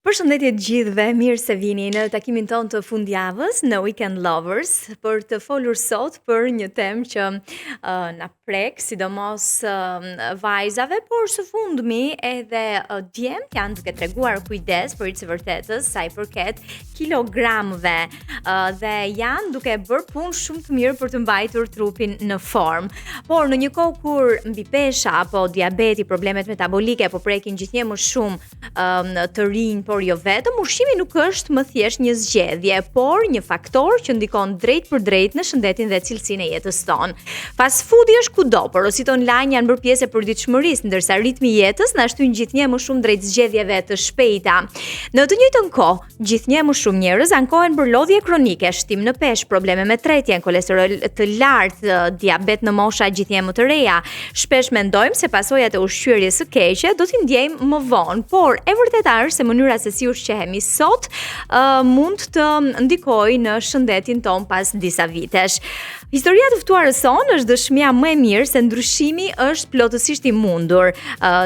Përshëndetje të gjithëve, mirë se vini në takimin ton të fundjavës në Weekend Lovers për të folur sot për një temë që na prek, sidomos vajzave, por së fundmi edhe djemt janë duke treguar kujdes për së vërtetës sa i përket kilogramëve dhe janë duke bërë punë shumë të mirë për të mbajtur trupin në formë. Por në një kohë kur mbipesha apo diabeti, problemet metabolike po prekin gjithnjë më shumë të rinj, por jo vetëm, ushqimi nuk është më thjesht një zgjedhje, por një faktor që ndikon drejt për drejt në shëndetin dhe cilësinë e jetës tonë. Fast foodi është kudo, porositë online janë bërë pjesë e përditshmërisë, ndërsa ritmi i jetës na shtyn gjithnjë më shumë drejt zgjedhjeve të shpejta. Në të njëjtën kohë, gjithnjë më shumë njerëz ankohen për lodhje kronike, shtim në peshë, probleme me tretjen, kolesterol të lartë, diabet në mosha gjithnjë më të reja. Shpesh mendojmë se pasojat e ushqyerjes së keqe do t'i ndjejmë më vonë, por e vërteta është se mënyra se si ushqehemi sot mund të ndikojë në shëndetin ton pas disa vitesh. Historia të ftuarës sonë është dëshmia më e mirë se ndryshimi është plotësisht i mundur.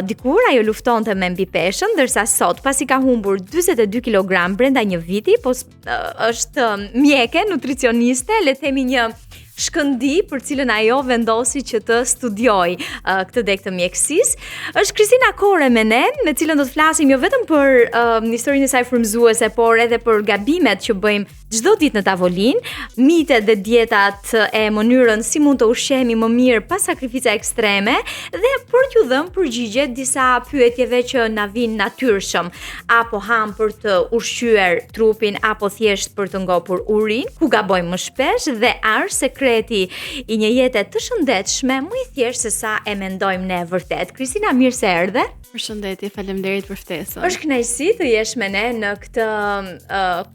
Dikur ajo luftonte me mbipeshën, ndërsa sot, pasi ka humbur 42 kg brenda një viti, është mjeke, nutricioniste, le të themi një shkëndi për cilën ajo vendosi që të studioj këtë deg të mjekësisë. Është Kristina Kore me ne, me cilën do të flasim jo vetëm për historinë e saj frymëzuese, por edhe për gabimet që bëjmë çdo ditë në tavolinë, mitet dhe dietat e mënyrën si mund të ushqehemi më mirë pas sakrifica ekstreme dhe për t'ju dhënë përgjigje disa pyetjeve që na vijnë natyrshëm, apo ham për të ushqyer trupin apo thjesht për të ngopur urinë, ku gabojmë më shpesh dhe është sekreti i një jete të shëndetshme më i thjeshtë se sa e mendojmë ne vërtet. Kristina, mirë se erdhe. Përshëndetje, faleminderit për ftesën. Është kënaqësi të jesh me ne në këtë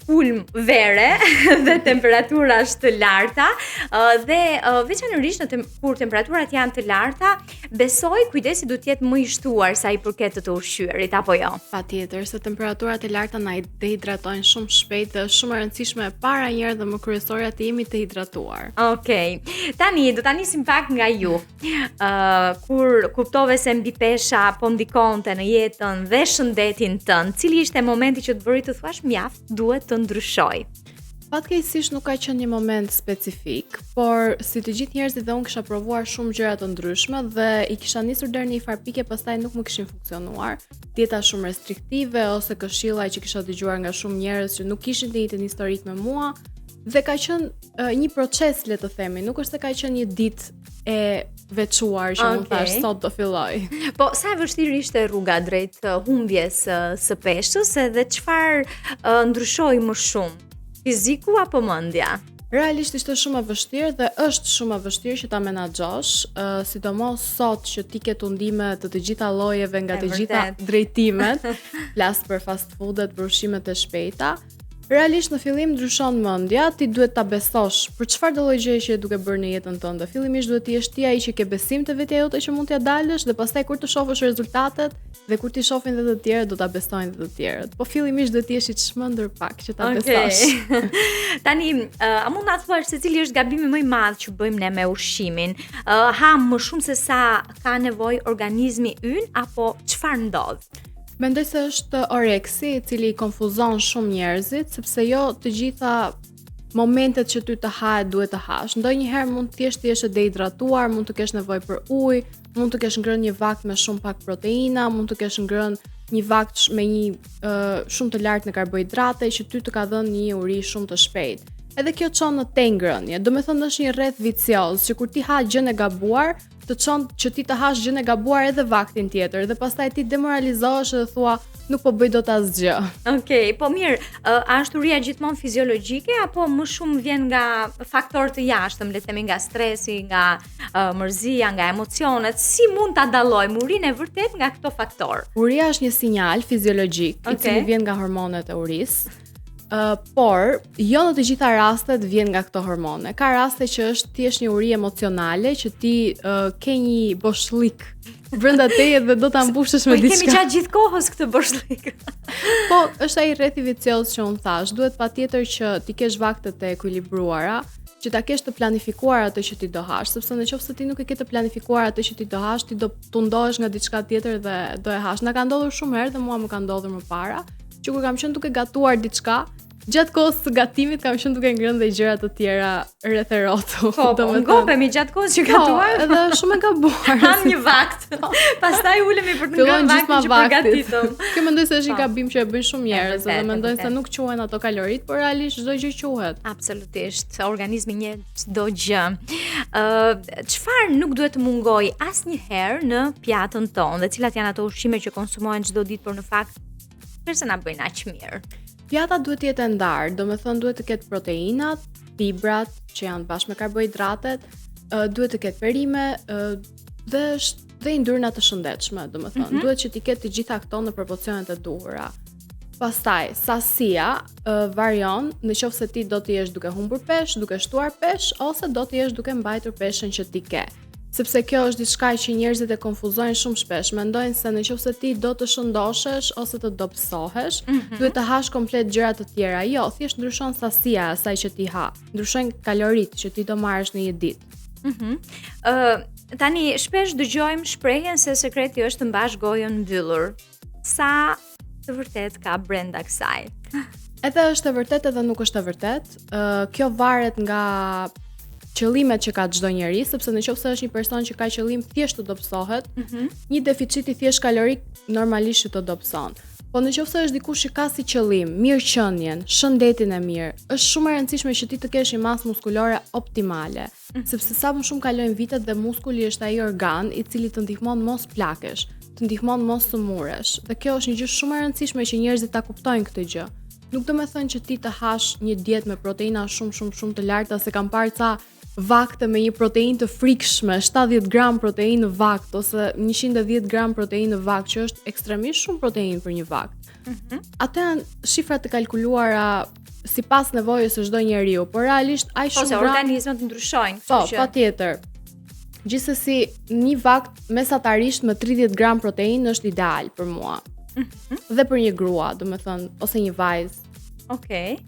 kulm vere dhe temperaturash të larta dhe veçanërisht kur temperaturat janë të larta, besoj kujdesi duhet të jetë më i shtuar sa i përket të ushqyerit, apo jo? Patjetër, se temperaturat e larta na dehidratojnë shumë shpejt dhe është shumë e rëndësishme para njëherë dhe më kryesorja të jemi të hidratuar. Okej. Tani do ta nisim pak nga ju. Kur kuptove se mbipesha po ndikonte në jetën dhe shëndetin tënd, cili ishte momenti që të bëri të thuash mjaft, duhet të ndryshoj? Fatkeqësisht nuk ka qenë një moment specifik, por si të gjithë njerëzit dhe unë kisha provuar shumë gjëra të ndryshme dhe i kisha nisur deri në një farë pike, pastaj nuk më kishin funksionuar. Dieta shumë restriktive ose këshilla që kisha dëgjuar nga shumë njerëz që nuk kishin të njëjtin historik me mua. Dhe ka qenë një proces, le të themi, nuk është se ka qenë një ditë e veçuar që mund thash sot do filloj. Po sa e vështirë ishte rruga drejt humbjes së peshës edhe çfarë ndryshoi më shumë? Fiziku apo mendja? Realisht ishte shumë e vështirë dhe është shumë e vështirë që ta menaxhosh, sidomos sot që ti ke tundime të gjitha llojeve nga të gjitha drejtimet, flas për fast foodet, për ushqimet e shpejta. Realisht në fillim ndryshon mendja, ti duhet ta besosh për çfarë do lloj gjëje që je duke bërë në jetën tënde. Fillimisht duhet të jesh ti ai që ke besim te vetja jote që mund t'ia dalësh dhe pastaj kur të shohësh rezultatet dhe kur ti shohin edhe të tjerët do ta besojnë edhe të tjerët. Po fillimisht duhet të jesh i çmendur pak që ta besosh. Tani, a mund na thuash se cili është gabimi më i madh që bëjmë ne me ushqimin? Ham më shumë se sa ka nevojë organizmi ynë apo çfarë ndodh? Mendoj se është oreksi i cili konfuzon shumë njerëzit, sepse jo të gjitha momentet që ty të hahet duhet të hash. Ndonjëherë mund thjesht të jesh e dehidratuar, mund të kesh nevojë për ujë, mund të kesh ngrënë një vakt me shumë pak proteina, mund të kesh ngrënë një vakt me një shumë të lartë në karbohidrate që ty të ka dhënë një uri shumë të shpejtë. Edhe kjo çon në tengrënje. Do të thonë është një rreth vicioz që kur ti ha gjën e gabuar, të çon që ti të hash gjën e gabuar edhe vaktin tjetër dhe pastaj ti demoralizohesh dhe thua nuk po bëj dot asgjë. Okej, po mirë, a është uria gjithmonë fiziologjike apo më shumë vjen nga faktorë të jashtëm, le të themi nga stresi, nga mërzia, nga emocionet? Si mund ta dallojmë urinë e vërtet nga këto faktorë? Uria është një sinjal fiziologjik i cili vjen nga hormonet e urisë. Por jo në të gjitha rastet vjen nga këto hormone. Ka raste që është thjesht një uri emocionale që ti ke një boshllik brenda teje dhe do ta mbushësh me diçka. Po kemi gjatë gjithë kohës këtë boshllik. Po është ai rrethi vicioz që unë thash. Duhet patjetër që ti kesh vaktet e ekuilibruara, që ta kesh të planifikuar atë që ti do hash, sepse nëse ti nuk e ke të planifikuar atë që ti do hash, ti do tundohesh nga diçka tjetër dhe do e hash. Na ka ndodhur shumë herë dhe mua më ka ndodhur më para. që kur kam qenë duke gatuar diçka, gjatë kohës së gatimit kam qenë duke ngrënë dhe gjëra të tjera rreth e rrotull. Po, ngopemi gjatë kohës që gatuar. Po, edhe shumë e gabuar. Ham një vakt. Pastaj ulemi për të ngrënë vaktin që përgatitëm. Kjo mendoj se është një gabim që e bëjnë shumë njerëz, dhe mendojnë se nuk quhen ato kalorit, por realisht çdo gjë quhet. Absolutisht. Organizmi njeh çdo gjë. Çfarë nuk duhet të mungojë asnjëherë në pjatën tonë, dhe cilat janë ato ushqime që konsumohen çdo ditë, por në fakt përse na bëjnë aq mirë? Pjata duhet të jetë e ndarë, domethënë duhet të ketë proteinat, fibrat që janë bashkë me karbohidratet, duhet të ketë perime, dhe yndyrna të shëndetshme, domethënë duhet që të ketë të gjitha këto në proporcionet e duhura. Pastaj, sasia varion nëse ti do të jesh duke humbur peshë, duke shtuar peshë, ose do të jesh duke mbajtur peshën që ti ke. Sepse kjo është diçka që njerëzit e konfuzojnë shumë shpesh. Mendojnë se nëse ti do të shëndoshesh ose të dobësohesh, duhet të hash komplet gjëra të tjera. Jo, thjesht ndryshon sasia e asaj që ti ha. Ndryshojnë kaloritë që ti do marrësh në një ditë. Tani shpesh dëgjojmë shprehjen se sekreti është të mbash gojën mbyllur. Sa të vërtet ka brenda kësaj? Edhe është e vërtet edhe nuk është e vërtet. Kjo varet nga qëllimet që ka çdo njeri, sepse nëse është një person që ka qëllim thjesht të dobësohet, një deficit i thjesht kalorik normalisht të dobëson. Po nëse është dikush që ka si qëllim mirëqenien, shëndetin e mirë, është shumë e rëndësishme që ti të kesh një masë muskulore optimale, sepse sa më shumë kalojnë vitet dhe muskuli është ai organ i cili të ndihmon mos plakesh, të ndihmon mos të muresh. Dhe kjo është një gjë shumë e rëndësishme që njerëzit ta kuptojnë këtë gjë. Nuk do të thënë që ti të hash një dietë me proteina shumë të larta, se kam parë ca vakte me një proteinë të frikshme, 70 gram proteinë në vakt ose 110 gram proteinë në vakt, që është ekstremisht shumë proteinë për një vakt. Ato janë shifra të kalkuluara sipas nevojës së çdo njeriu, por realisht ai shumë ose organizmat ndryshojnë, kështu që. Po, patjetër. Gjithsesi, një vakt mesatarisht me 30 gram proteinë është ideal për mua. Dhe për një grua, domethënë, ose një vajzë. Okej.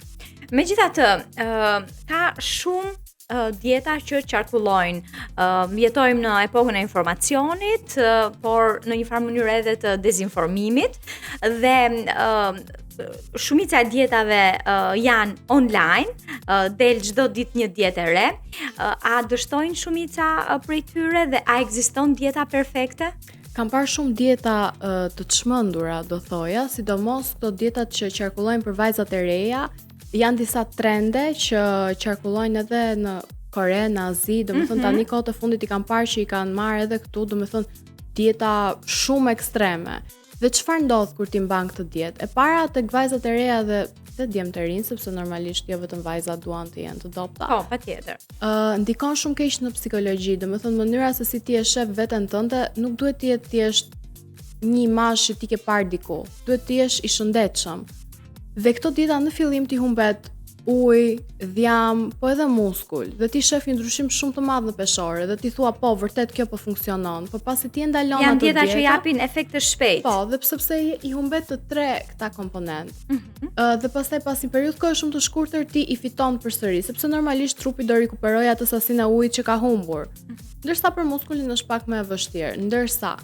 Megjithatë, ka shumë dieta që qarkullojnë. Jetojmë në epokën e informacionit, por në një farë mënyrë edhe të dezinformimit, dhe shumica e dietave janë online, del çdo ditë një dietë e re. A dështojnë shumica prej tyre dhe a ekziston dieta perfekte? Kam parë shumë dieta të çmendura, do thoja, sidomos këto dietat që qarkullojnë për vajzat e reja. Janë disa trende që qarkullojnë edhe në Kore, në Azi, domethënë tani kohët e fundit i kam parë që i kanë marrë edhe këtu, domethënë dieta shumë ekstreme. Dhe çfarë ndodh kur ti mban këtë dietë? E para tek vajzat e reja dhe te djemtë të rinj, sepse normalisht jo vetëm vajzat duan të jenë të dobta. Po, patjetër. Ndikon shumë keq në psikologji, domethënë mënyra se si ti e shef veten tënde nuk duhet të jetë thjesht një imazh që ti ke parë diku. Duhet të jesh i shëndetshëm. Dhe këto dieta në fillim ti humbet ujë, dhjam, po edhe muskull, dhe ti shef një ndryshim shumë të madh në peshore, dhe ti thua po vërtet kjo po funksionon, po pasi ti e ndalon ato janë dieta që japin efekt të shpejt. Po, dhe sepse i humbet të tre këta komponent. Dhe pastaj pas një periudhë kohë shumë të shkurtër ti i fiton përsëri, sepse normalisht trupi do rikuperojë atë sasinë e ujit që ka humbur. Ndërsa për muskulin është pak më e vështirë. Ndërsa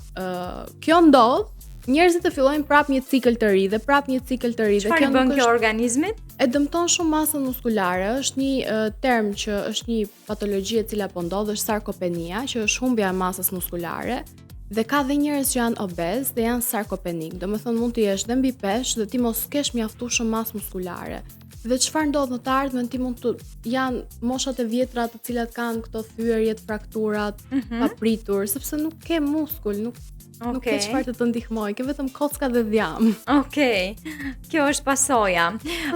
kjo ndodh, njerëzit të fillojnë prap një cikël të ri dhe prap një cikël të ri. Çfarë bën kjo organizmit? E dëmton shumë masën muskulare. Është një term që është një patologji e cila po ndodh, është sarkopenia, që është humbja e masës muskulare. Dhe ka dhe njerëz që janë obez dhe janë sarkopenik. Domethënë mund të jesh dhe mbi peshë dhe ti mos kesh mjaftueshëm masë muskulare. Dhe çfarë ndodh në të ardhmen, ti mund të janë moshat e vjetra të cilat kanë këto thyerjet, frakturat, papritur, sepse nuk ke muskull, nuk ke çfarë të ndihmoj, ke vetëm kocka dhe dhjam. Okej. Kjo është pasoja.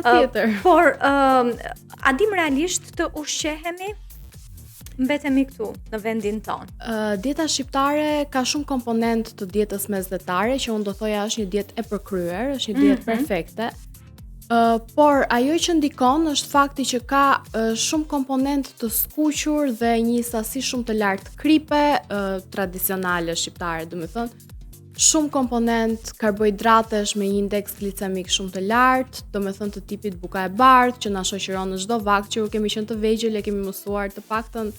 Patjetër. Por a dim realisht të ushqehemi? Mbetemi këtu në vendin tonë. Dieta shqiptare ka shumë komponent të dietës mesdhetare, që unë do thoja është një dietë e përkryer, është një dietë perfekte. Por ajo që ndikon është fakti që ka shumë komponent të skuqur dhe një sasi shumë të lartë kripe tradicionale shqiptare, domethënë shumë komponent karbohidratesh me një indeks glicemik shumë të lartë, domethënë të tipit buka e bardhë që na shoqëron në çdo vakt, që kemi qenë të vegjël, e kemi mësuar të paktën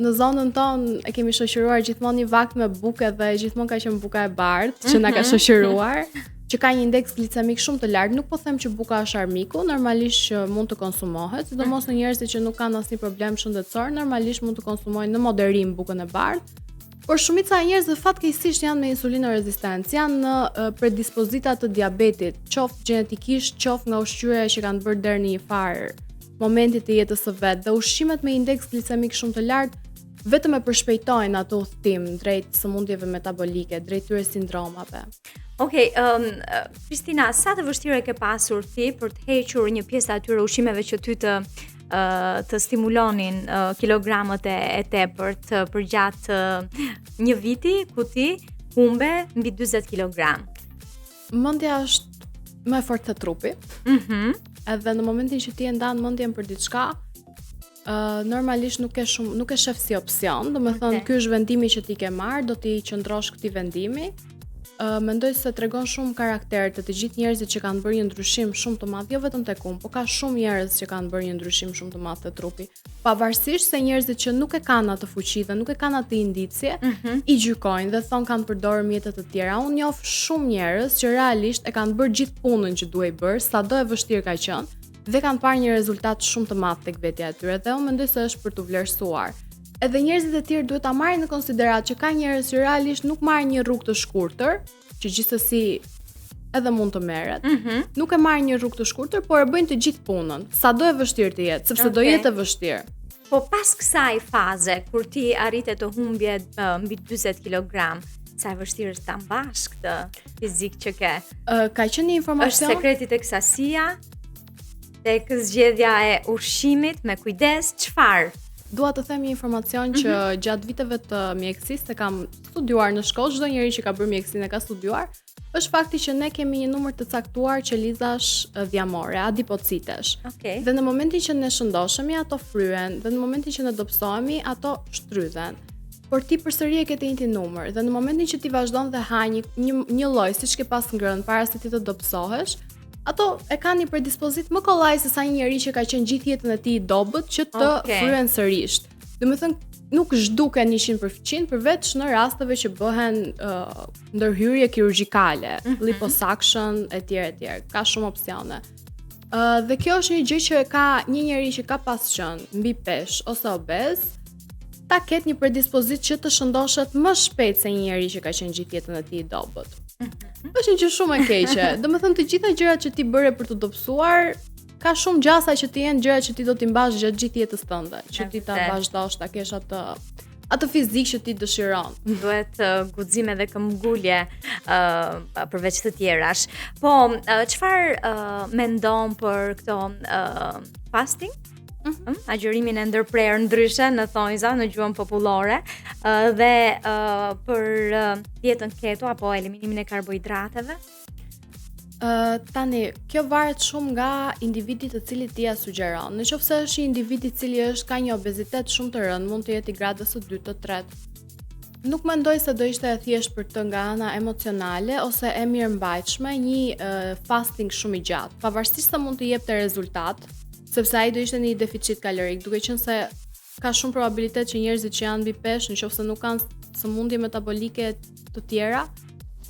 në zonën tonë e kemi shoqëruar gjithmonë një vakt me bukë dhe gjithmonë ka qenë buka e bardhë që na ka shoqëruar. që ka një indeks glicemik shumë të lartë, nuk po them që buka është armiku, normalisht që mund të konsumohet, sidomos në njerëzit që nuk kanë asnjë problem shëndetësor, normalisht mund të konsumojnë në moderim bukën e bardhë. Por shumica e njerëzve fatkeqësisht janë me insulinorezistencë, janë në predispozita të diabetit, qoftë gjenetikisht, qoftë nga ushqyerja që kanë bërë deri në një farë momenti të jetës së vet. Dhe ushqimet me indeks glicemik shumë të lartë vetëm e përshpejtojnë atë udhtim drejt sëmundjeve metabolike, drejt tyre sindromave. Okej, Kristina, sa të vështirë ke pasur ti për të hequr një pjesë të atyre ushqimeve që ty të stimulonin kilogramët e tepërt përgjatë një viti ku ti humbe mbi 40 kg? Mendja është më e fortë se trupi. Edhe në momentin që ti e ndan mendjen për diçka, normalisht nuk e shef si opsion, domethënë ky është vendimi që ti ke marrë, do t'i qëndrosh këtij vendimi. Mendoj se tregon shumë karakter të gjithë njerëzit që kanë bërë një ndryshim shumë të madh, jo vetëm tek unë, por ka shumë njerëz që kanë bërë një ndryshim shumë të madh te trupi. Pavarësisht se njerëzit që nuk e kanë atë fuqi dhe nuk e kanë atë indicje, i gjykojnë dhe thonë kanë përdorur mjete të tjera. Unë njoh shumë njerëz që realisht e kanë bërë gjithë punën që duhej bërë, sado e vështirë ka qenë, dhe kanë parë një rezultat shumë të madh tek vetja e tyre dhe unë mendoj se është për t'u vlerësuar. Edhe njerëzit e tjerë duhet ta marrin në konsiderat që ka njerëz që realisht nuk marrin një rrugë të shkurtër, që gjithsesi edhe mund të merret. Nuk e marrin një rrugë të shkurtër, por e bëjnë të gjithë punën, sado e vështirë të jetë, sepse do jetë e vështirë. Po pas kësaj faze, kur ti arrite të humbje mbi 40 kg, sa e vështirë është ta mbash këtë fizik që ke? Ka qenë një informacion. Është sekreti tek sasia, tek zgjedhja e ushqimit me kujdes, çfarë? Dua të them një informacion që gjatë viteve të mjekësisë e kam studiuar në shkollë, çdo njeri që ka bërë mjekësinë e ka studiuar, është fakti që ne kemi një numër të caktuar qelizash dhjamore, adipocitesh. Dhe në momentin që ne shëndoshemi, ato fryen, dhe në momentin që ne dobësohemi, ato shtrydhen. Por ti përsëri e ke të njëjtin numër, dhe në momentin që ti vazhdon dhe ha një lloj siç ke pas ngrënë para se ti të dobësohesh, ato e kanë një predispozit më kollaj se sa një njeri që ka qenë gjithë jetën e tij i dobët që të fryen sërish. Domethënë nuk zhduken 100% përveç në rasteve që bëhen ndërhyrje kirurgjikale, liposuction etj. Ka shumë opsione. Dhe kjo është një gjë që ka një njeri që ka pas qenë mbi peshë ose obez, ta ketë një predispozit që të shëndoshet më shpejt se një njeri që ka qenë gjithë jetën e tij i dobët. Është një gjë shumë e keqe. Domethënë të gjitha gjërat që ti bëre për të dobësuar, ka shumë gjasa që të jenë gjëra që ti do t'i mbash gjatë gjithë jetës tënde, që ti ta vazhdosh ta kesh atë fizik që ti dëshiron. Duhet guxime dhe këmbgulje përveç të tjerash. Po, çfarë mendon për këto fasting? Agjërimin e ndërprerë ndryshe në thonjza në gjuhën popullore dhe për dietën keto apo eliminimin e karbohidrateve? Tani, kjo varet shumë nga individi të cilit ti ja sugjeron. Nëse është një individ i cili ka një obezitet shumë të rëndë, mund të jetë i gradës së 2 të 3. Nuk mendoj se do ishte e thjesht për të nga ana emocionale ose e mirëmbajtshme një fasting shumë i gjatë. Pavarësisht se mund të jepte rezultat, sepse ai do ishte në një deficit kalorik, duke qenë se ka shumë probabilitet që njerëzit që janë mbi peshë, nëse nuk kanë sëmundje metabolike të tjera,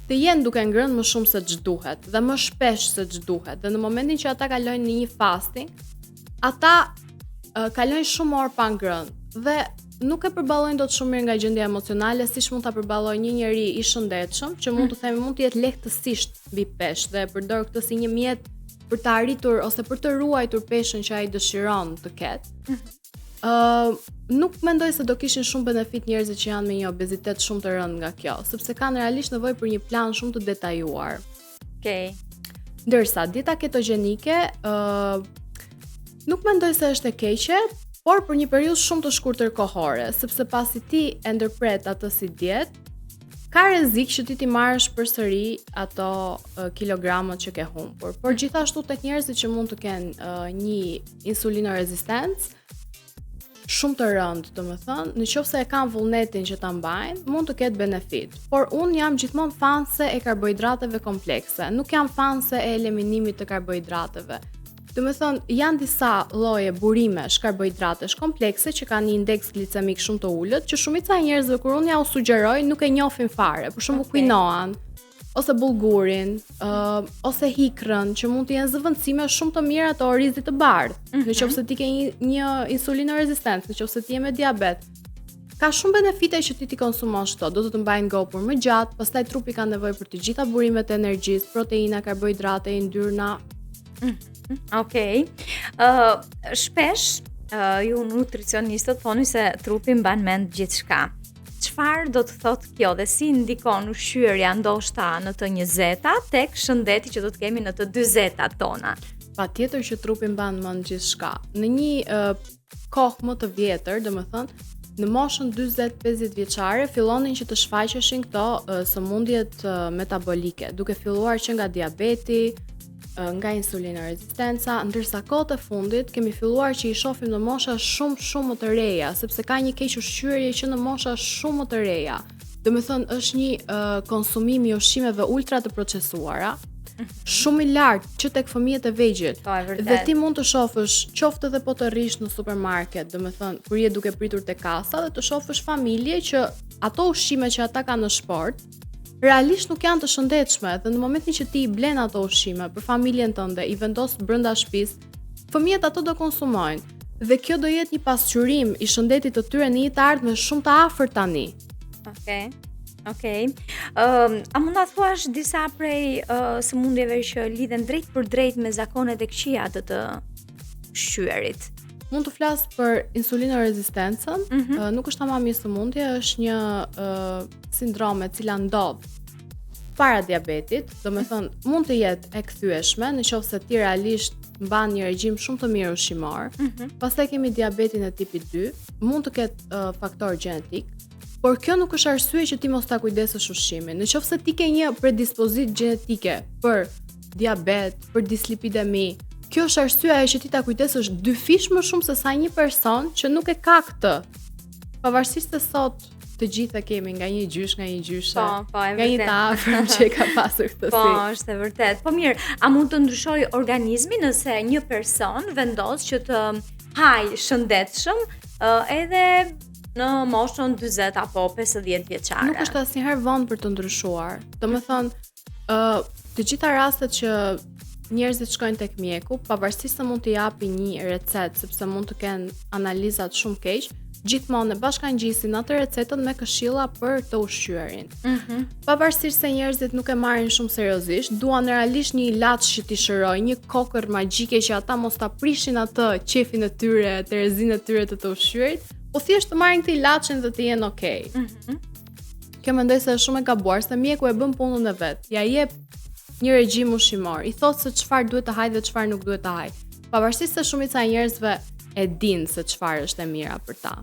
të jenë duke ngrënë më shumë se ç'duhet dhe më shpesh se ç'duhet. Dhe në momentin që ata kalojnë në një fasting, ata kalojnë shumë orë pa ngrënë dhe nuk e përballojnë dot shumë mirë nga gjendja emocionale, siç mund ta përballojë një njeri i shëndetshëm, që mund të themi mund të jetë lehtësisht mbi peshë dhe përdor këtë si një mjet për të arritur ose për të ruajtur peshën që ai dëshiron të ketë. Nuk mendoj se do kishin shumë benefit njerëzit që janë me një obezitet shumë të rëndë nga kjo, sepse kanë realisht nevojë për një plan shumë të detajuar. Ndërsa dieta ketogjenike nuk mendoj se është e keqe, por për një periudhë shumë të shkurtër kohore, sepse pasi ti e ndërpret atë si dietë, ka rrezik që ti marrësh përsëri ato kilogramët që ke humbur. Por gjithashtu tek njerëzit që mund të kenë një insulinorezistencë shumë të rëndë, domethënë, nëse e kanë vullnetin që ta mbajnë, mund të ketë benefit. Por unë jam gjithmonë fanse e karbohidrateve komplekse, nuk jam fanse e eliminimit të karbohidrateve. Domethënë, janë disa lloje burimesh, karbohidratesh komplekse që kanë një indeks glicemik shumë të ulët, që shumica e njerëzve kur unë ja u sugjeroj nuk e njohin fare. Për shembull quinoan, ose bullgurin, ose hikrën, që mund të jenë zëvendësime shumë të mira të orizit të bardhë. Nëse ti ke një insulinorezistencë, nëse ti je me diabet, ka shumë benefite që ti konsumosh këto, do të mbajnë gopur më gjatë, pastaj trupi ka nevojë për të gjitha burimet e energjisë, proteina, karbohidrate, yndyrna. Okej. Shpesh ju nutricionistët thoni se trupi mban mend gjithçka. Çfarë do të thotë kjo dhe si ndikon ushqyerja ndoshta në të 20-ta tek shëndeti që do të kemi në të 40-tat tona? Patjetër që trupi mban mend gjithçka. Në një kohë më të vjetër, domethënë, në moshën 40-50 vjeçare fillonin që të shfaqeshin këto sëmundjet metabolike, duke filluar që nga diabeti, nga insulinorezistenca, ndërsa kohët e fundit kemi filluar që i shohim në mosha shumë më të reja, sepse ka një keq ushqyerje që në mosha shumë më të reja. Domethënë është një konsumim i ushqimeve ultra të procesuara, shumë i lartë që tek fëmijët e vegjël. Dhe ti mund të shohësh qoftë edhe po të rrish në supermarket, domethënë kur je duke pritur te kasa dhe të shohësh familje që ato ushqime që ata kanë në sport realisht nuk janë të shëndetshme, dhe në momentin që ti i blen ato ushqime për familjen tënde, i vendos brenda shtëpisë, fëmijët ato do konsumojnë. Dhe kjo do jetë një pasqyrim i shëndetit të tyre në një të ardhme shumë të afërt tani. Okej. A mund ta thuash disa prej sëmundjeve që lidhen drejt për drejt me zakonet e këqija të ushqyerit? Mund të flas për insulinorezistencën, nuk është tamam një sëmundje, është një sindrom e cila ndodh para diabetit, domethënë mund të jetë e kthyeshme nëse ti realisht mban një regjim shumë të mirë ushqimor. Pastaj kemi diabetin e tipit 2, mund të ketë faktor gjenetik, por kjo nuk është arsye që ti mos ta kujdesësh ushqimin. Nëse ti ke një predispozitë gjenetike për diabet, për dislipidemi, kjo është arsyeja që ti ta kujdesësh 2 fish më shumë se sa një person që nuk e ka këtë. Pavarësisht se sot të gjitha kemi nga një gjysh, nga një gjyshe, nga një të afërm që e ka pasur këtë si. Po, është e vërtet. Po mirë, a mund të ndryshojë organizmi nëse një person vendos që të hajë shëndetshëm edhe në moshën 40 apo 50 vjeçare? Nuk është asnjëherë vonë për të ndryshuar. Domethënë, të gjitha rastet që njerëzit shkojnë tek mjeku, pavarësisht se mund të japi një recetë, sepse mund të kenë analizat shumë keq, gjithmonë e bashkangjisin atë recetën me këshilla për të ushqyerin. Pavarësisht se njerëzit nuk e marrin shumë seriozisht, duan realisht një ilaç që t'i shërojë, një kokër magjike që ata mos ta prishin atë qefin e tyre, terezinë e tyre të ushqyerit, po thjesht të marrin këtë ilaçin dhe të jenë okay. Kjo mendoj se është shumë e gabuar, se mjeku e bën punën e vet. Ja jep një regjim ushqimor, i thotë se çfarë duhet të haj dhe çfarë nuk duhet të haj. Pavarësisht se shumica e njerëzve e dinë se çfarë është e mira për ta.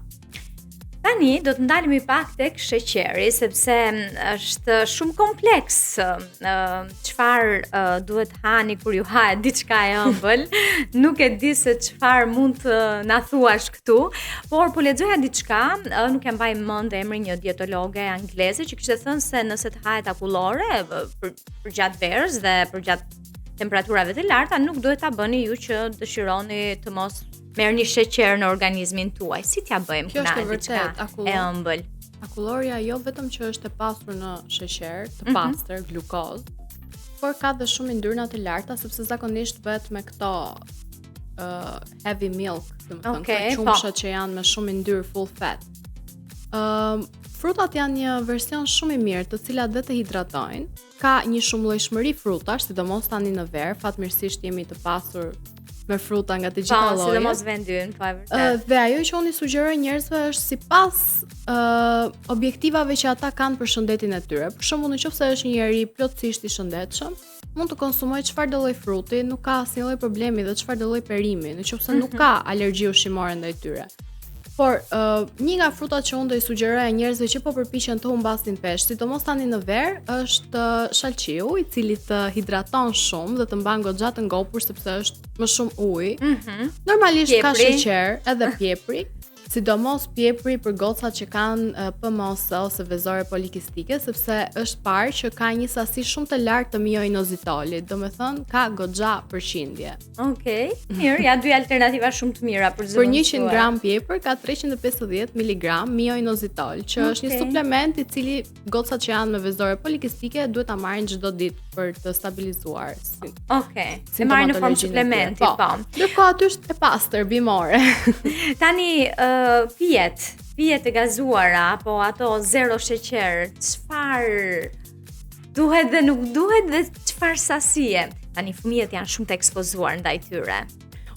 Tani do të ndalemi pak tek sheqeri, sepse është shumë kompleks çfarë duhet hani kur ju hahet diçka e ëmbël. Nuk e di se çfarë mund të na thuash këtu, por po lexoja diçka, nuk e mbaj mend emrin, një dietologe angleze që kishte thënë se nëse të hahet akullore për gjatë verës dhe për gjatë temperaturave të larta, nuk duhet ta bëni ju që dëshironi të mos merrni sheqer në organizmin tuaj. Si t'ja bëjmë këna diçka e ëmbël? Akulloria jo vetëm që është e pasur në sheqer, të pastër, glukozë, por ka dhe shumë yndyrna të larta, sepse zakonisht bëhet me këto heavy milk, domethënë këto qumshat që janë me shumë yndyrë, full fat. Frutat janë një version shumë i mirë, të cilat dhe të hidratojnë. Ka një shumëllojshmëri frutash, sidomos tani në verë, fatmirësisht jemi të pasur me fruta nga të gjitha llojet. Sidomos vendi ynë, po e vërtet. Dhe ajo që unë i sugjeroj njerëzve është sipas objektivave që ata kanë për shëndetin e tyre. Për shembull, nëse është një njeri plotësisht i shëndetshëm, mund të konsumojë çfarëdo lloj fruti, nuk ka asnjë lloj problemi, dhe çfarëdo lloj perimi, nëse nuk ka alergji ushqimore ndaj tyre. Por një nga frutat që unë do i sugjeroja njerëzve që po përpiqen të humbasin peshë, sidomos tani në verë, është shalqiu, i cili të hidraton shumë dhe të mban goxha të ngopur sepse është më shumë ujë. Normalisht ka sheqer edhe pjepri, Sidomos pjepri për gocat që kanë PMS ose vezore polikistike, sepse është parë që ka një sasi shumë të lartë të mioinozitolit, do me thënë ka goxha përqindje. Okej, mirë, ja dy alternativa shumë të mira për Për 100 gram pjepër ka 350 mg mioinozitol, që është një suplement i cili gocat që janë me vezore polikistike duhet ta marrin çdo ditë për të stabilizuar. Okej, se marrin në formë suplementi, po. Ndërkohë aty është e pastër bimore. Tani pijet e gazuara, po ato zero sheqer, çfarë duhet dhe nuk duhet dhe çfarë sasie? Tani fëmijët janë shumë të ekspozuar ndaj tyre.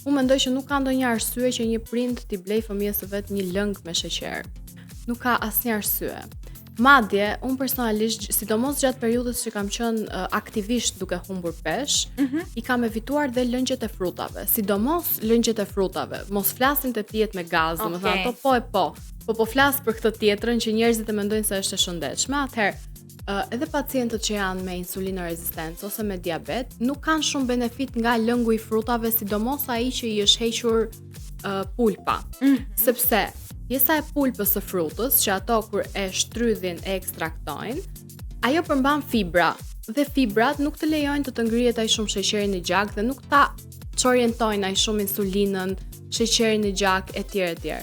Unë mendoj që nuk ka ndonjë arsye që një prind t'i blej fëmijës së vet një lëng me sheqer. Nuk ka asnjë arsye. Madje, unë personalisht, sidomos gjatë periudhës që kam qenë aktivisht duke humbur pesh, i kam evituar dhe lëngjet e frutave, sidomos lëngjet e frutave. Mos flasim të pijet me gaz, domethënë ato po flas për këtë tjetrën që njerëzit e mendojnë se është e shëndetshme. Atëherë, edhe pacientët që janë me insulinorezistencë ose me diabet nuk kanë shumë benefit nga lëngu i frutave, sidomos ai që i është hequr pulpa, sepse pjesa e pulpës së frutës, që ato kur e shtrydhin e ekstraktojnë, ajo përmban fibra, dhe fibrat nuk të lejojnë të ngrihet ai shumë sheqeri në gjak dhe nuk ta çorientojnë ai shumë insulinën, sheqerin në gjak etj etj.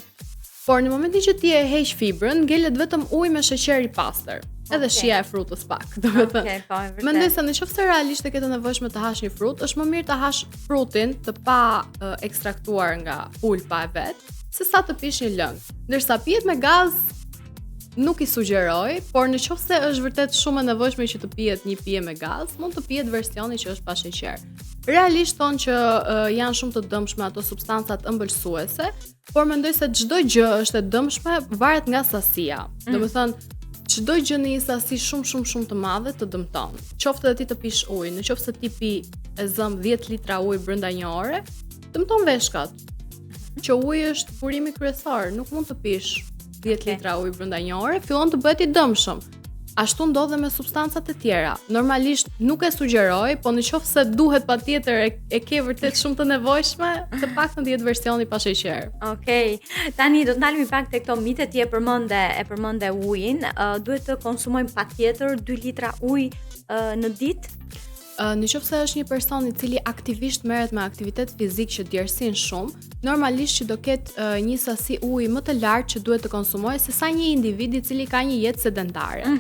Por në momentin që ti e heq fibrën, ngelet vetëm ujë me sheqer i pastër. Edhe shija e frutës pak, domethënë. Mendoj se nëse realisht e ke të nevojshme të hash një frutë, është më mirë të hash frutin të pa ekstraktuar nga pulpa e vet, se sa të pish një lëng. Ndërsa pijet me gaz nuk i sugjeroj, por nëse është vërtet shumë e nevojshme që të pijet një pije me gaz, mund të pijet versioni që është pa sheqer. Realisht thonë që janë shumë të dëmshme ato substancat ëmbëlsuese, por mendoj se çdo gjë është e dëmshme varet nga sasia. Domethënë, çdo gjë në një sasi shumë të madhe të dëmton. Qoftë edhe ti të pish ujë, nëse ti pi e zëm 10 litra ujë brenda një ore, dëmton veshkat. Që uji është burimi kryesor, nuk mund të pish 10 litra ujë brenda një ore, fillon të bëhet i dëmshëm. Ashtu ndodh me substancat e tjera. Normalisht nuk e sugjeroj, po nëse duhet patjetër e ke vërtet shumë të nevojshme, të paktën të jetë versioni pa sheqer. Okej. Tani do të ndalemi pak te këto mite, ti e përmende ujin. Duhet të konsumojmë patjetër 2 litra ujë në ditë? Nëse është një person i cili aktivisht merret me aktivitet fizik që djersin shumë, normalisht që do ketë një sasi uji më të lartë që duhet të konsumojë se sa një individ i cili ka një jetë sedentare.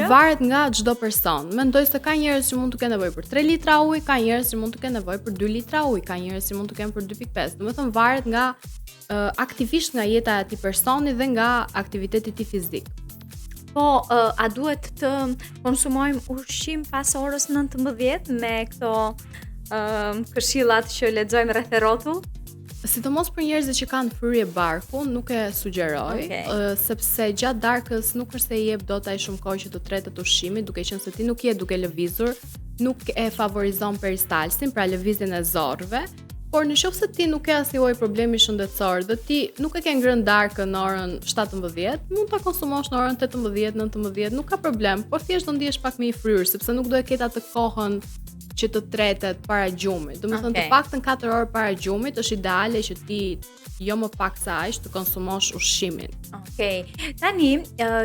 Varet nga çdo person. Mendoj se ka njerëz që mund të kenë nevojë për 3 litra ujë, ka njerëz që mund të kenë nevojë për 2 litra ujë, ka njerëz që mund të kenë për 2.5. Domethënë varet nga aktivisht nga jeta e atij personi dhe nga aktiviteti i tij fizik. Po, a duhet të konsumojmë ushqim pas orës 19 me këto këshillat që lexojmë rreth rrotull? Sidomos për njerëzit që kanë fryrje barku, nuk e sugjeroj, sepse gjatë darkës nuk është se i jep dot ai shumë kohë që të tretet ushqimi, duke qenë se ti nuk je duke lëvizur, nuk e favorizon peristalsin, pra lëvizjen e zorrëve. Por nëse ti nuk ke asnjë lloj problemi shëndetësor dhe ti nuk e ke ngrënë darkën në orën 17, mund ta konsumosh në orën 18, 19, nuk ka problem, por thjesht do ndihesh pak më i fryrë, sepse nuk do e ketë atë kohën që të tretet para gjumit. Domethënë të paktën 4 orë para gjumit është ideale që ti jo më pak se aq të konsumosh ushqimin. Okej. Tani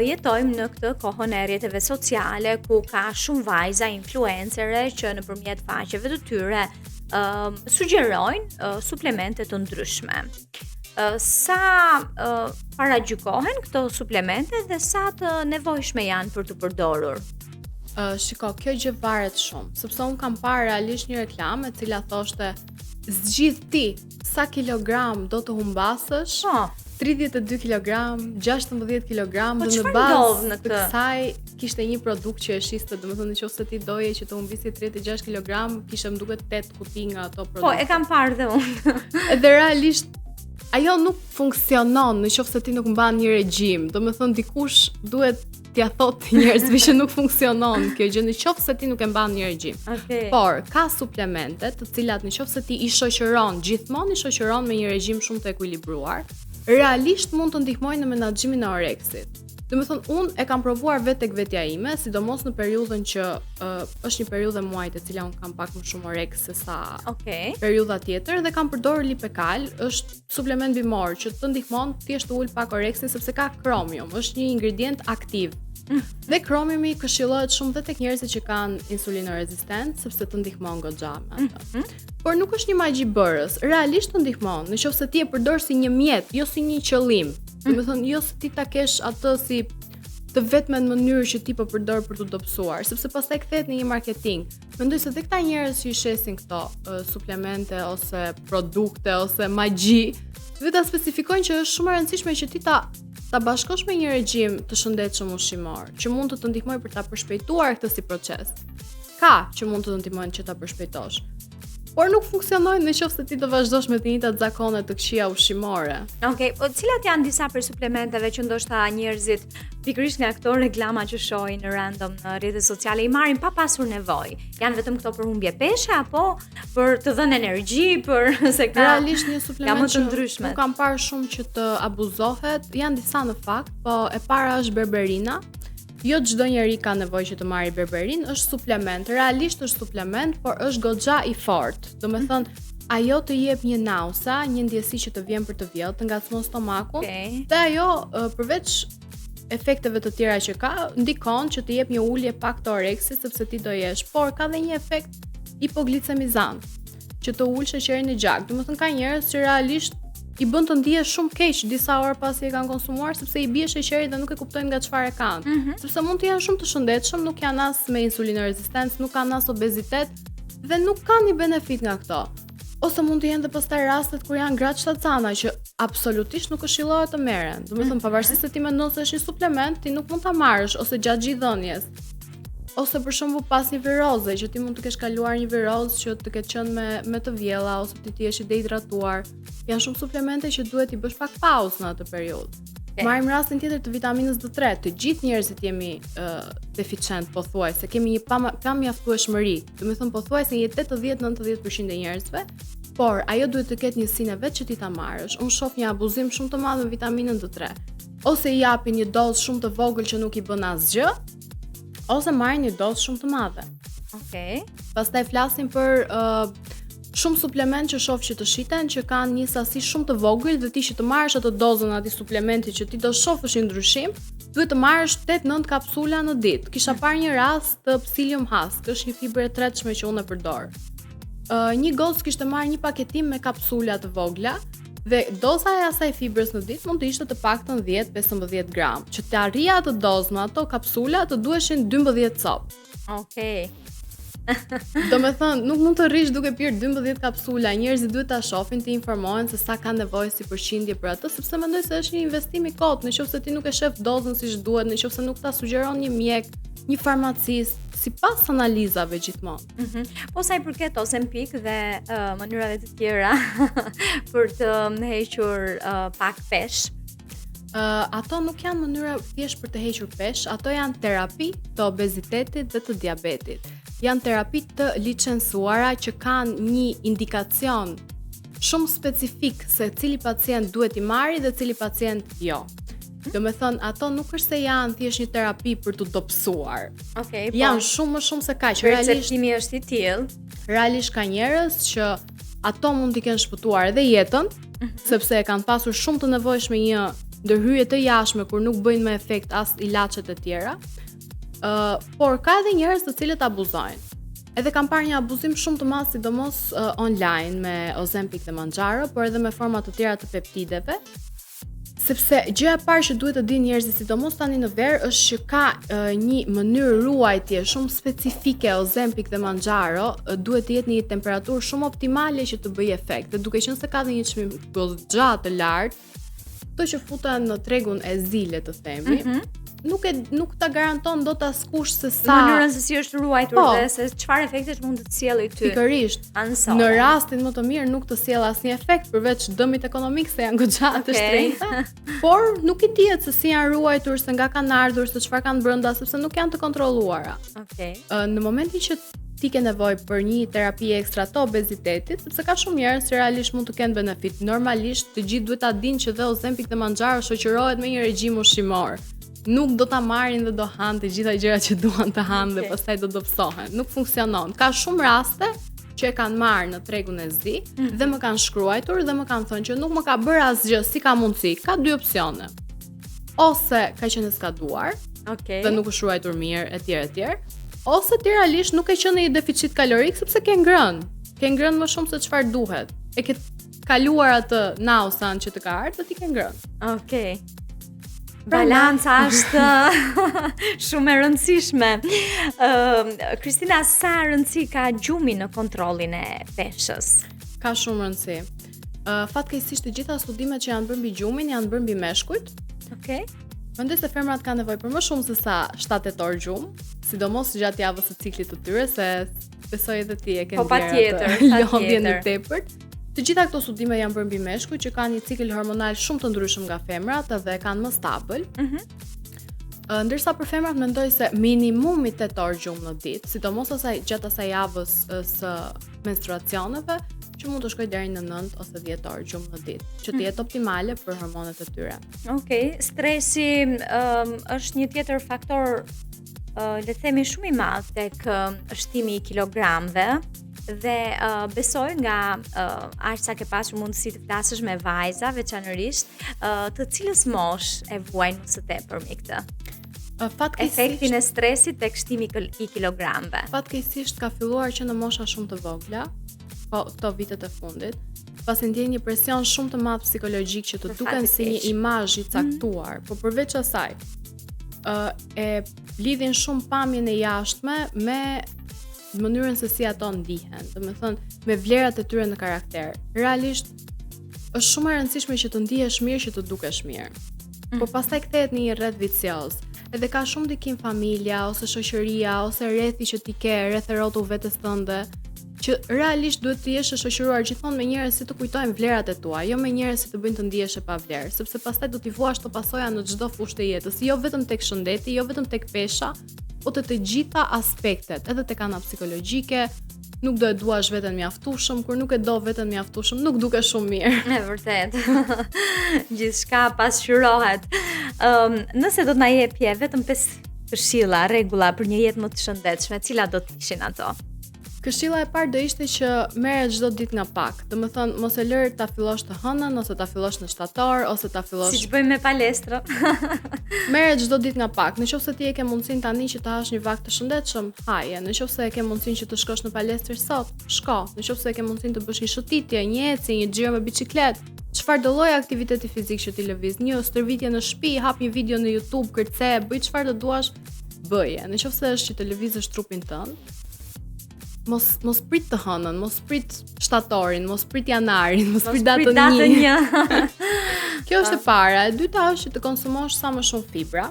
jetojmë në këtë kohën e rrjeteve sociale ku ka shumë vajza influencere që nëpërmjet faqeve të tyre sugjerojnë suplemente të ndryshme. Sa paragjykohen këto suplemente dhe sa të nevojshme janë për të përdorur? Shiko, kjo gjë varet shumë, sepse unë kam parë realisht një reklam e cila thoshte zgjidh ti sa kilogram do të humbasësh, 32 kg, 16 kg, dhe në bazë të kësaj kishte një produkt që e shiste, domethënë nëse ti doje që të humbisje 36 kg, kishte më duket 8 kuti nga ato produkte. Po, e kam parë dhe unë. Edhe realisht ajo nuk funksionon nëse ti nuk mban një regjim. Domethënë dikush duhet t'ia thotë njerëzve që nuk funksionon kjo gjë nëse ti nuk e mban një regjim. Por ka suplemente të cilat nëse ti i shoqëron, gjithmonë i shoqëron me një regjim shumë të ekuilibruar, realisht mund të ndihmojnë në menaxhimin e oreksit. Domethënë unë e kam provuar vetë tek vetja ime, sidomos në periudhën që është një periudhë muajit e cila unë kam pak më shumë oreks se sa periudha tjetër dhe kam përdorur Lipekal, është suplement bimor që të ndihmon thjesht të ul pak oreksin sepse ka kromium, është një ingredient aktiv. Dhe kromiumi këshillohet shumë dhe tek njerëzit që kanë insulinorezistent sepse të ndihmon goxha me atë. Por nuk është një magji bërës, realisht të ndihmon, nëse ti e përdor si një mjet, jo si një qëllim. Domethënë jo se ti ta kesh atë si të vetmen mënyrë që ti po përdor për të dobësuar, sepse pastaj kthehet në një marketing. Mendoj se dhe këta njerëz që i shesin këto suplemente ose produkte ose magji, vetë ta specifikojnë që është shumë e rëndësishme që ti ta bashkosh me një regjim të shëndetshëm ushqimor, që mund të ndihmojë për ta përshpejtuar këtë si proces. Ka që mund të ndihmojnë që ta përshpejtosh. Por nuk funksionojnë nëse ti do vazhdosh me të njëjtat zakone të këqija ushqimore. Okej, po cilat janë disa për suplementeve që ndoshta njerëzit pikërisht nga këto reklama që shohin në random në rrjetet sociale i marrin pa pasur nevojë? Janë vetëm këto për humbje peshe apo për të dhënë energji, për se ka realisht një suplement të ndryshme. Nuk kam parë shumë që të abuzohet, janë disa në fakt, po e para është berberina. Jo çdo njeri ka nevojë që të marrë berberin, është suplement. Realisht është suplement, por është goxha i fortë. Domethënë, ajo të jep një nausa, një ndjesi që të vjen për të vjedhë, të ngacmon stomakun. Dhe ajo përveç efekteve të tjera që ka, ndikon që të jep një ulje pak të oreksit sepse ti do jesh, por ka dhe një efekt hipoglicemizant, që të ul sheqerin në gjak. Domethënë ka njerëz që realisht i bën të ndihesh shumë keq disa orë pasi e kanë konsumuar sepse i bie sheqeri dhe nuk e kuptojnë nga çfarë kanë. Sepse mund të jenë shumë të shëndetshëm, nuk janë as me insulinorezistencë, nuk kanë as obezitet dhe nuk kanë një benefit nga këto. Ose mund të jenë dhe pastaj rastet kur janë gratë shtatcana që absolutisht nuk këshillohet të merren. Domethënë pavarësisht se ti mendon se është një suplement, ti nuk mund ta marrësh ose gjatë gjithë dhënjes. Ose për shembull pas një viroze që ti mund të kesh kaluar një virozë që të ketë qenë me të vjella ose ti jesh i dehidratuar. Janë shumë suplemente që duhet i bësh pak pauzë në atë periudhë. Marrim rastin tjetër të vitaminës D3. Të gjithë njerëzit jemi deficient pothuajse, kemi një pamjaftueshmëri. Domethënë pothuajse një 80-90% e njerëzve, por ajo duhet të ketë njësinë vet që ti ta marrësh. Unë shoh një abuzim shumë të madh me vitaminën D3. Ose i japin një dozë shumë të vogël që nuk i bën asgjë, ose marrin një dozë shumë të madhe. Pastaj flasim për shumë suplement që shoh që të shiten që kanë një sasi shumë të vogël dhe ti që të marrësh atë dozën atij suplementi që ti do shohësh një ndryshim, duhet të marrësh 8-9 kapsula në ditë. Kisha parë një rast të Psyllium husk, është një fiber e tretshme që unë e përdor. Një gocë kishte marrë një paketim me kapsula të vogla dhe doza e asaj fibrës në ditë mund të ishte të paktën 10-15 gram. Që të arrija atë dozë me ato kapsula të duheshin 12 copë. Domethënë, nuk mund të rrish duke pirë 12 kapsula. Njerëzit duhet ta shohin, të informohen se sa kanë nevojë si përqindje për atë, sepse mendoj se është një investim i kotë, nëse ti nuk e shef dozën siç duhet, nëse nuk ta sugjeron një mjek, një farmacist, sipas analizave gjithmonë. Po sa i përket Ozempic dhe mënyrave të tjera për të hequr pak peshë, ato nuk janë mënyra thjesht për të hequr peshë, ato janë terapi të obezitetit dhe të diabetit. Janë terapi të licencuara që kanë një indikacion shumë specifik se cili pacient duhet i marrë dhe cili pacient jo. Domethënë ato nuk është se janë thjesht një terapi për të dobësuar. Janë shumë më shumë se kaq. Receptimi është i tillë. Realisht ka njerëz që ato mund t'i kenë shpëtuar edhe jetën, sepse e kanë pasur shumë të nevojshme një ndërhyrje të jashtme kur nuk bëjnë me efekt as ilaçet e tjera. Por ka edhe njerëz të cilët abuzojnë. Edhe kam parë një abuzim shumë të madh sidomos online me Ozempic dhe Mounjaro, por edhe me forma të tjera të peptideve. Sepse gjëja e parë që duhet të dinë njerëzit sidomos tani në verë është që ka një mënyrë ruajtje shumë specifike Ozempic dhe Mounjaro, duhet të jetë në një temperaturë shumë optimale që të bëjë efekt. Dhe duke qenë se ka dhe një çmim goxha të lartë, ato që futen në tregun e zile të themi, nuk ta garanton dot askush se sa në mënyrën se si është ruajtur dhe se çfarë efektesh mund të sjellë ty. Pikërisht. Në rastin më të mirë nuk të sjell asnjë efekt përveç dëmit ekonomik se janë goxha të shtrenjta, por nuk i dihet se si janë ruajtur, se nga kanë ardhur, se çfarë kanë brenda, sepse nuk janë të kontrolluara. Në momentin që ti ke nevojë për një terapi ekstra të obezitetit, sepse ka shumë njerëz që realisht mund të kenë benefit. Normalisht të gjithë duhet ta dinë që dhe Ozempic dhe Mounjaro shoqërohet me një regjim ushqimor. nuk do ta marrin dhe do hanë të gjitha gjërat që duan të hanë dhe Okay. pastaj do dobësohen. Nuk funksionon. Ka shumë raste që e kanë marrë në tregun e zi dhe më kanë shkruajtur dhe më kanë thënë që nuk më ka bërë asgjë, si ka mundësi. Ka dy opsione. Ose ka qenë e skaduar Okej. dhe nuk është shkruajtur mirë etj. Ose ti realisht nuk e qenë në një deficit kalorik sepse ke ngrënë. Ke ngrënë më shumë se çfarë duhet. E ke kaluar atë nausan që të ka ardhur dhe ti ke ngrënë. Okej. Balanca është shumë e rëndësishme. Kristina, sa rëndësi ka gjumi në kontrollin e peshës? Ka shumë rëndësi. Fatkeqësisht të gjitha studimet që janë bërë mbi gjumin janë bërë mbi meshkujt. Okej. Mendoj se femrat kanë nevojë për më shumë se sa 7-8 orë gjumë, sidomos gjatë javës së ciklit të tyre, se besoj edhe ti e ke Po, patjetër, lodhjen e patjetër. tepërt. Të gjitha këto studime janë bërë mbi meshkuj që kanë një cikël hormonal shumë të ndryshëm nga femrat dhe kanë më stabil. Ndërsa për femrat mendoj se minimumi 8 orë gjumë në ditë, sidomos gjatë asaj javës së menstruacioneve, që mund të shkojë deri në 9 ose 10 orë gjumë në ditë, që të jetë optimale për hormonet e tyre. Okej, stresi është një tjetër faktor, le të themi shumë i madh tek shtimi i kilogramëve dhe besoj nga aq sa ke pasur mundësi të flasësh me vajza veçanërisht, të cilës mosh e vuajnë më së tepër me këtë efektin e stresit tek shtimi i kilogramëve. Fatkeqësisht ka filluar që në mosha shumë të vogla, po këto vitet e fundit, pasi ndjen një presion shumë të madh psikologjik që të duken si një imazh i caktuar, po përveç asaj, e lidhin shumë pamjen e jashtme me mënyrën se si ato ndihen, domethënë me vlerat e tyre në karakter. Realisht është shumë e rëndësishme që të ndihesh mirë, që të dukesh mirë. Por pastaj kthehet në një rreth vicioz. Edhe ka shumë ndikim familja ose shoqëria ose rrethi që ti ke rreth rrotull vetes tënde, që realisht duhet të jesh e shoqëruar gjithmonë me njerëz që të kujtojnë vlerat e tua, jo me njerëz që të bëjnë të ndihesh e pavlerë, sepse pastaj do t'i vuash të pasoja në çdo fushë të jetës, jo vetëm tek shëndeti, jo vetëm tek pesha, po të gjitha aspektet, edhe tek ana psikologjike. Nuk do e duash veten mjaftueshëm, kur nuk e do veten mjaftueshëm, nuk dukesh shumë mirë. E vërtet. Gjithçka pasqyrohet. Nëse do të na jepje vetëm 5 këshilla, rregulla për një jetë më të shëndetshme, cilat do të ishin ato? Këshilla e parë do ishte që merret çdo ditë nga pak. Domethënë mos e lër ta fillosh të hënën ose ta fillosh në shtator ose ta fillosh Siç bëjmë me palestrën. merret çdo ditë nga pak. Nëse ti e ke mundësinë tani që të hash një vakt të shëndetshëm, haje. Nëse e ke mundësinë që të shkosh në palestër sot, shko. Nëse e ke mundësinë të bësh një shëtitje, një ecje, një xhiro me biçikletë, çfarë do lloj aktiviteti fizik që ti lëviz, një stërvitje në shtëpi, hap një video në YouTube, kërce, bëj çfarë do duash, bëje. Nëse është që të lëvizësh trupin tënd, mos prit të hënën, mos prit shtatorin, mos prit janarin, mos prit datën 1. Kjo është e para. E dyta është që të konsumosh sa më shumë fibra.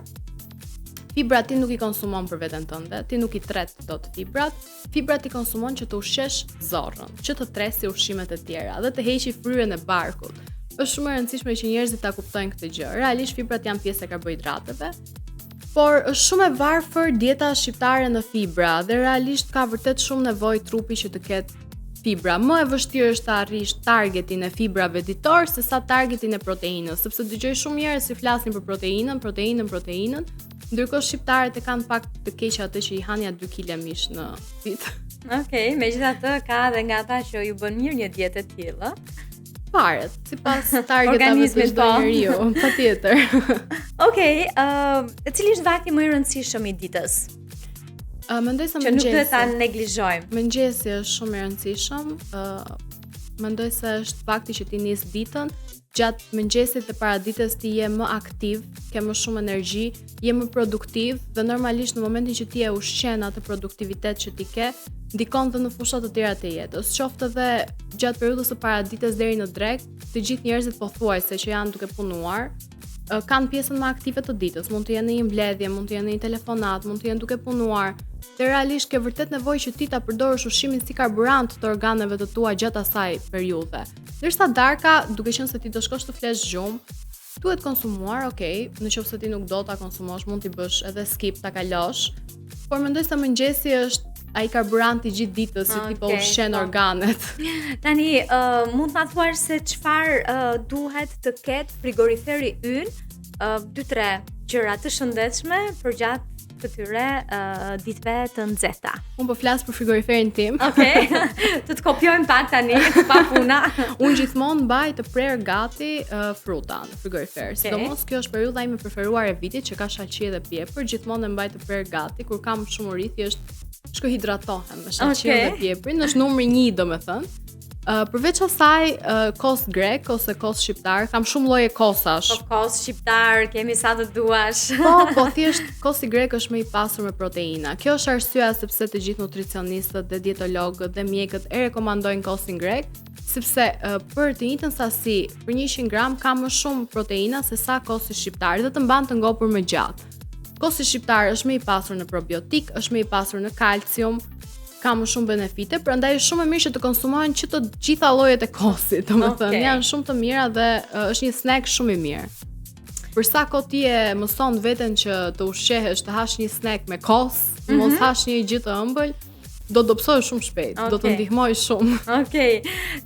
Fibra ti nuk i konsumon për veten tënde, ti nuk i tret dot fibrat. Fibrat i konsumon që të ushqesh zorrën, që të tresi ushqimet e tjera dhe të heqi fryrën e barkut. Është shumë e rëndësishme që njerëzit ta kuptojnë këtë gjë. Realisht fibrat janë pjesë e karbohidrateve, por është shumë e varfër dieta shqiptare në fibra dhe realisht ka vërtet shumë nevojë trupi që të ketë fibra. Më e vështirë është të arrish targetin e fibrave ditor se sa targetin e proteinës, sepse dëgjoj shumë njerëz që flasin për proteinën, ndërkohë shqiptarët e kanë pak të keq atë që i hanë ja 2 kg mish në vit. Okej, megjithatë ka edhe nga ata që ju bën mirë një dietë e tillë. Paret, sipas targetave të çdo njeriu, patjetër. Okej, cili është vakti më i rëndësishëm i ditës? Mendoj se që nuk duhet ta neglizhojmë. Mëngjesi është shumë i rëndësishëm. Mendoj se është vakti që ti nis ditën. Gjatë mëngjesit dhe paraditës ti je më aktiv, ke më shumë energji, je më produktiv dhe normalisht në momentin që ti e ushqen atë produktivitet që ti ke, ndikon dhe në fushat të tjera të jetës. Qoftë edhe gjatë periudhës së paraditës deri në drekë, të gjithë njerëzit pothuajse që janë duke punuar, kanë pjesën më aktive të ditës, mund të jenë në një mbledhje, mund të jenë në një telefonat, mund të jenë duke punuar. Dhe realisht ke vërtet nevojë që ti ta përdorësh ushqimin si karburant të organeve të tua gjatë asaj periudhe. Ndërsa darka, duke qenë se ti do shkosh të flesh gjumë, duhet konsumuar, nëse ti nuk do ta konsumosh, mund t'i bësh edhe skip, ta kalosh. Por mendoj se mëngjesi është ai karburanti gjithë ditës që ti po ushqen organet. Tani, mund ta thuash se çfarë duhet të ketë frigoriferi ynë 2-3 gjëra të shëndetshme përgjatë këtyre ditëve të nxehta. Unë po flas për frigoriferin tim. Okej. Të kopjojmë pak tani pa puna. Unë gjithmonë mbaj të prerë gati fruta në frigorifer. Sidomos kjo është periudha ime preferuar e vitit që ka shaqi dhe pjepër, gjithmonë e mbaj të prerë gati kur kam shumë uri, thjesht shkoj hidratohem me shaqin dhe pjeprin, është numri 1 domethënë. Përveç asaj, kos grek ose kos shqiptar, kam shumë lloje kosash. Po kos shqiptar, kemi sa të duash. Po thjesht kosi grek është më i pasur me proteina. Kjo është arsyeja sepse të gjithë nutricionistët dhe dietologët dhe mjekët e rekomandojnë kosin grek, sepse për të njëjtën sasi, për 100 gram ka më shumë proteina se sa kosi shqiptar dhe të mban të ngopur më gjatë. Kosi shqiptar është më i pasur në probiotik, është më i pasur në kalcium, ka më shumë benefite, prandaj është shumë e mirë që të konsumohen që të gjitha llojet e kosit, domethënë janë shumë të mira dhe është një snack shumë i mirë. Për sa kohë ti e mëson veten që të ushqehesh, të hash një snack me kos, mos hash një gjë të ëmbël, do të dobësohesh shumë shpejt, do të ndihmoj shumë. Okej.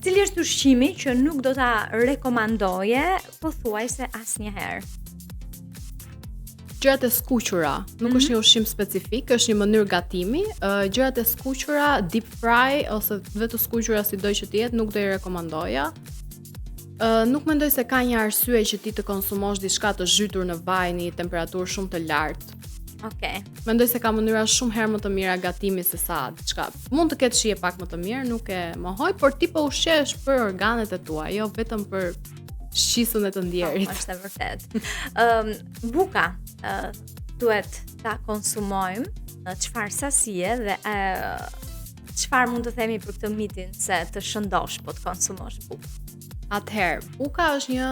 Cili është ushqimi që nuk do ta rekomandoje pothuajse asnjëherë? Gjërat e skuqura, nuk është një ushqim specifik, është një mënyrë gatimi. Gjërat e skuqura, deep fry ose vetë skuqura sido që të jetë, nuk do i rekomandoja. Nuk mendoj se ka një arsye që ti të konsumosh diçka të zhytur në vaj në një temperaturë shumë të lartë. Okej. Mendoj se ka mënyra shumë herë më të mira gatimi se sa diçka. Mund të ketë shije pak më të mirë, nuk e mohoj, por ti po ushqehesh për organet e tua, jo vetëm për shqisën e të ndjerit. Është e vërtet. Buka duhet ta konsumojmë në çfarë sasie dhe çfarë mund të themi për këtë mitin se të shëndosh po të konsumosh bukë. Atëherë, buka është një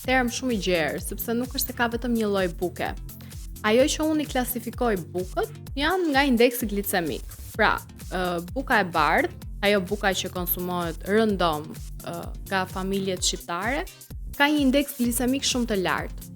term shumë i gjerë, sepse nuk është se ka vetëm një lloj buke. Ajo që unë i klasifikoj bukët janë nga indeksi glicemik. Pra, buka e bardhë, ajo buka që konsumohet rëndom nga familjet shqiptare, ka një indeks glicemik shumë të lartë.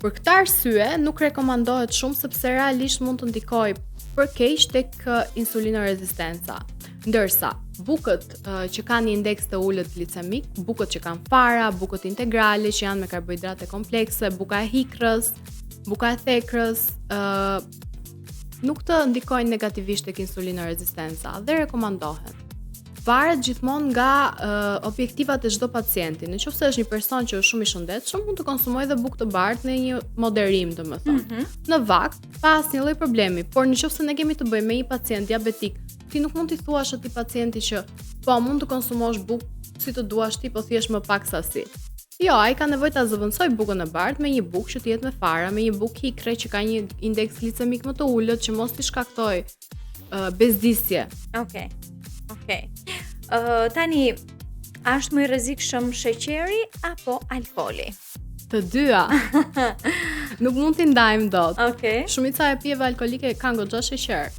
Për këtë arsye, nuk rekomandohet shumë sepse realisht mund të ndikojë për keq tek insulinorezistenca. Ndërsa bukët që kanë një indeks të ulët glicemik, bukët që kanë fara, bukët integrale që janë me karbohidrate komplekse, buka e hikrës, buka e thekrës, nuk të ndikojnë negativisht tek insulinorezistenca dhe rekomandohen. Varet gjithmonë nga objektivat e çdo pacienti. Nëse është një person që është shumë i shëndetshëm, mund të konsumojë dhe bukë të bardhë në një moderim, domethënë. Në vakt, pa asnjë lloj problemi, por nëse ne kemi të bëjmë me një pacient diabetik, ti nuk mund t'i thuash atij pacienti që po mund të konsumosh bukë si të duash ti, po thjesht më pak sasi. Jo, ai ka nevojë ta zëvendësoj bukën e bardhë me një bukë që të jetë me fara, me një bukë hikre që ka një indeks glicemik më të ulët që mos t'i shkaktoj bezdisje. Okej. Tani, është më i rrezikshëm sheqeri apo alkooli? Të dyja. Nuk mund t'i ndajmë dot. Okej. Shumica e pijeve alkolike kanë goxha sheqer.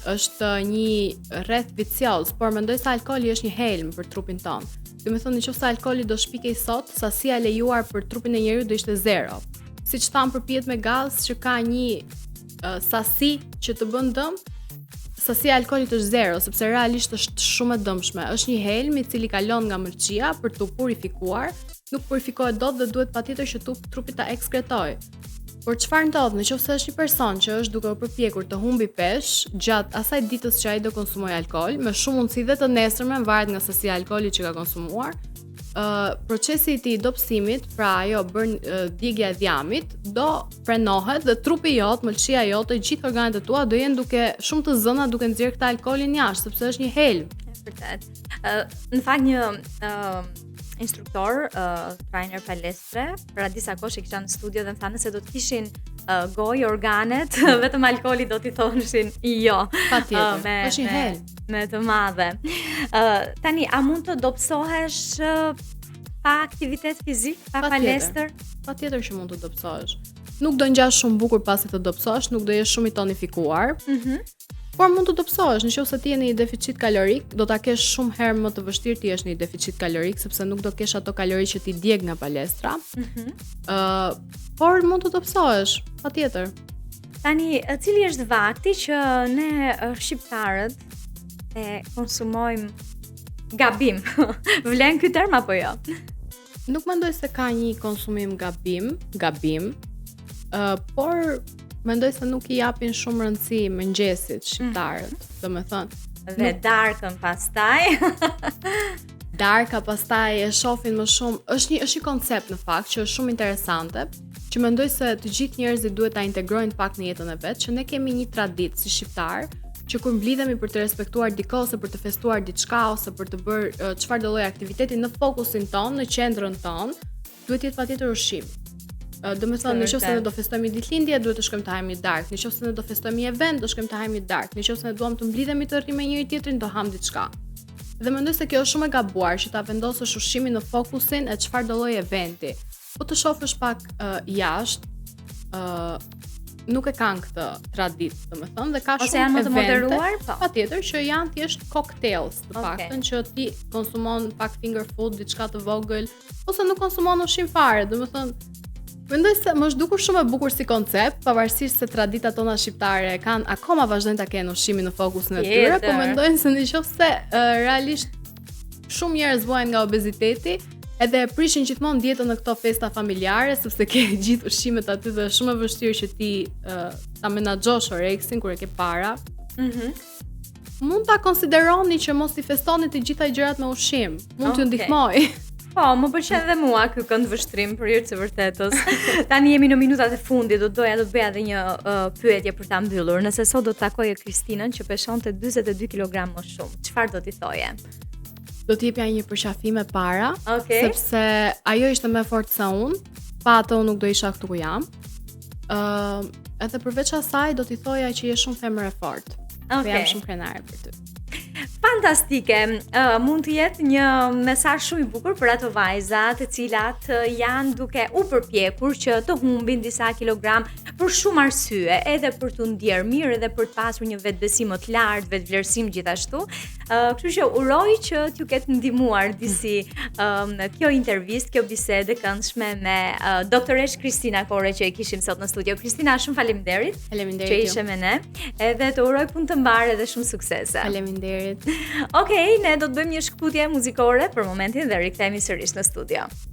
Është një rreth vicioz, por mendoj se alkooli është një helm për trupin ton. Do të thonë nëse alkooli do shpikej sot, sasia e lejuar për trupin e njeriu do ishte 0. Siç tham për pijet me gaz që ka një sasi që të bën dëm, sasia e alkoolit është 0, sepse realisht është shumë e dëmshme. Është një helm i cili kalon nga mërqia për të purifikuar, nuk purifikohet dot dhe duhet patjetër që trupi ta ekskretojë. Por çfarë ndodh nëse është një person që është duke u përpjekur të humbi peshë gjatë asaj ditës që ai do konsumojë alkool, me shumë mundësi dhe të nesërmen varet nga sasia e alkoolit që ka konsumuar, procesi i dobësimit, pra ajo djegja e dhjamit, do frenohet dhe trupi jot, mëlçia jote, gjithë organet e tua do jenë duke shumë të zëna duke nxjerrë këtë alkoolin jashtë, sepse është një helm. Vërtet. Në fakt një instruktor, trainer palestre, para disa kohë kisha në studio dhe më thanë se do të kishin gojë organet, vetëm alkooli do t'i thonshin jo. Patjetër. Është një helm. Me të madhe. Tani, a mund të dobësohesh pa aktivitet fizik, pa palestër? Patjetër që mund të dobësohesh. Nuk do ngjash shumë bukur pasi të dobësohesh, nuk do jesh shumë i tonifikuar. Por mund të dobësohesh, nëse ti je në një deficit kalorik, do ta kesh shumë herë më të vështirë ti jesh në një deficit kalorik sepse nuk do kesh ato kalori që ti djeg nga palestra. Por mund të dobësohesh, patjetër. Tani, cili është vakti që ne shqiptarët e konsumojmë gabim? Vlen ky term apo jo? Nuk mendoj se ka një konsumim gabim. Por mendoj se nuk I japin shumë rëndësi mëngjesit shqiptarët, domethënë. Dhe darkën pastaj. Darka pastaj e shohin më shumë, është një koncept në fakt që është shumë interesante, që mendoj se të gjithë njerëzit duhet ta integrojnë pak në jetën e vet, që ne kemi një traditë si shqiptar, që kur mblidhemi për të respektuar dikë ose për të festuar diçka ose për të bërë çfarë do lloj aktiviteti në fokusin ton, në qendrën ton, duhet jetë patjetër ushqim. Do me thënë, nëse ne do festojmë ditëlindje, duhet të shkojmë të hajmë darkë. Nëse ne do festojmë një event, do shkojmë të hajmë darkë. Nëse ne duam të mblidhemi të rrimë me njëri tjetrin, do ham diçka. Dhe mendoj se kjo është shumë e gabuar që ta vendosësh ushqimin në fokusin e çfarë do lloj eventi. Po të shohësh pak jashtë, nuk e kanë këtë traditë, domethënë, dhe ka Ose shumë janë më të evente, moderuar, po. patjetër që janë thjesht cocktails, të paktën që ti konsumon pak finger food, diçka të vogël, ose nuk konsumon ushqim fare, domethënë. Mendoj se më është dukur shumë e bukur si koncept, pavarësisht se traditat tona shqiptare akoma vazhdojnë ta kenë ushqimin në fokusin e tyre, po mendojnë se nëse realisht shumë njerëz vuajnë nga obeziteti, edhe e prishin gjithmonë dietën në këto festa familjare, sepse ke gjithë ushqimet aty dhe është shumë e vështirë që ti ta menaxhosh oreksin kur e ke para. Mund ta konsideroni që mos I festoni të gjitha gjërat me ushqim. Mund t'ju ndihmoj. Po, më pëlqen edhe mua ky këndvështrim për hir të vërtetës. Tani jemi në minutat e fundit, do të bëja edhe një pyetje për ta mbyllur. Nëse sot do të takoje Kristinën që peshonte 42 kg më shumë, çfarë do t'i thoje? Do t'i jepja një përqafim e para, sepse ajo ishte më fort se unë, pa atë unë nuk do isha këtu ku jam. Edhe përveç asaj do t'i thoja që je shumë femër e fortë. Dhe jam shumë krenare për ty. Fantastike, mund të jetë një mesazh shumë I bukur për ato vajza të cilat janë duke u përpjekur që të humbin disa kilogram për shumë arsye, edhe për të ndjerë mirë, edhe për të pasur një vetbesim më të lartë, vetvlerësim gjithashtu. Kështu që uroj që t'ju ketë ndihmuar disi kjo intervistë, kjo bisedë këndshme me doktoresh Kristina Korre që e kishim sot në studio. Kristina, shumë faleminderit. Faleminderit që ishe me ne. Edhe të uroj punë të mbarë edhe shumë suksese. Faleminderit. Okej, ne do të bëjmë një shkputje muzikore për momentin dhe rikthehemi sërish në studio.